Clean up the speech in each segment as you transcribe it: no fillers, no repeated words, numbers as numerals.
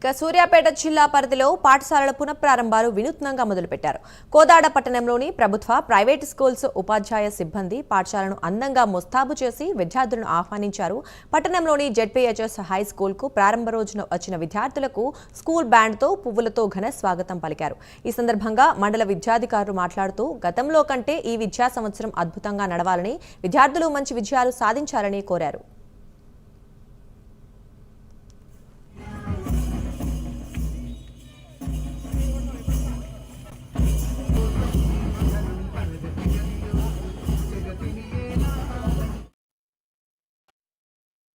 ఇక సూర్యాపేట జిల్లా పరిధిలో పాఠశాలల పునఃప్రారంభాలు వినూత్నంగా మొదలుపెట్టారు. కోదాడ పట్టణంలోని ప్రభుత్వ, ప్రైవేటు స్కూల్స్ ఉపాధ్యాయ సిబ్బంది పాఠశాలను అందంగా ముస్తాబు చేసి విద్యార్థులను ఆహ్వానించారు. పట్టణంలోని జెడ్పీహెచ్ఎస్ హై స్కూల్కు ప్రారంభ రోజున వచ్చిన విద్యార్థులకు స్కూల్ బ్యాండ్తో, పువ్వులతో ఘన స్వాగతం పలికారు. ఈ సందర్భంగా మండల విద్యాధికారులు మాట్లాడుతూ గతంలో కంటే ఈ విద్యా సంవత్సరం అద్భుతంగా నడవాలని, విద్యార్థులు మంచి విజయాలు సాధించాలని కోరారు.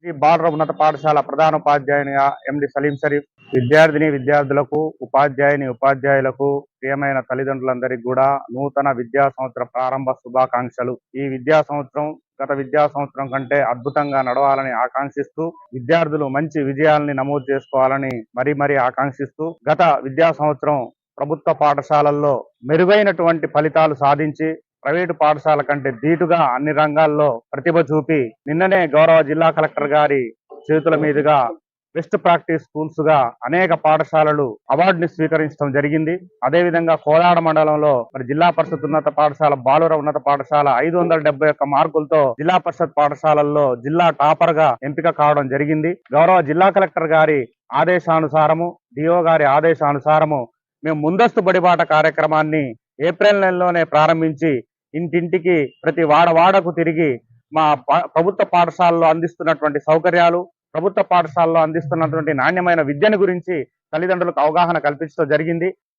శ్రీ బాలుర ఉన్నత పాఠశాల ప్రధాన ఉపాధ్యాయునిగా ఎండి సలీం షరీఫ్, విద్యార్థులకు, ఉపాధ్యాయులకు, ప్రియమైన తల్లిదండ్రులందరికీ కూడా నూతన విద్యా సంవత్సర ప్రారంభ శుభాకాంక్షలు. ఈ విద్యా సంవత్సరం గత విద్యా సంవత్సరం కంటే అద్భుతంగా నడవాలని ఆకాంక్షిస్తూ, విద్యార్థులు మంచి విజయాల్ని నమోదు చేసుకోవాలని మరీ ఆకాంక్షిస్తూ, గత విద్యా సంవత్సరం ప్రభుత్వ పాఠశాలల్లో మెరుగైనటువంటి ఫలితాలు సాధించి ప్రైవేటు పాఠశాల కంటే ధీటుగా అన్ని రంగాల్లో ప్రతిభ చూపి నిన్ననే గౌరవ జిల్లా కలెక్టర్ గారి చేతుల మీదుగా బెస్ట్ ప్రాక్టీస్ స్కూల్స్ గా అనేక పాఠశాలలు అవార్డుని స్వీకరించడం జరిగింది. అదేవిధంగా కోదాడ మండలంలో జిల్లా పరిషత్ ఉన్నత పాఠశాల, బాలుర ఉన్నత పాఠశాల 571 మార్కులతో జిల్లా పరిషత్ పాఠశాలల్లో జిల్లా టాపర్ గా ఎంపిక కావడం జరిగింది. గౌరవ జిల్లా కలెక్టర్ గారి ఆదేశానుసారము, డిఓ గారి ఆదేశానుసారము మేము ముందస్తు బడిబాట కార్యక్రమాన్ని ఏప్రిల్ నెలలోనే ప్రారంభించి ఇంటింటికి ప్రతి వాడకు తిరిగి మా ప్రభుత్వ పాఠశాలలో అందిస్తున్నటువంటి సౌకర్యాలు, ప్రభుత్వ పాఠశాలలో అందిస్తున్నటువంటి నాణ్యమైన విద్యను గురించి తల్లిదండ్రులకు అవగాహన కల్పించడం జరిగింది.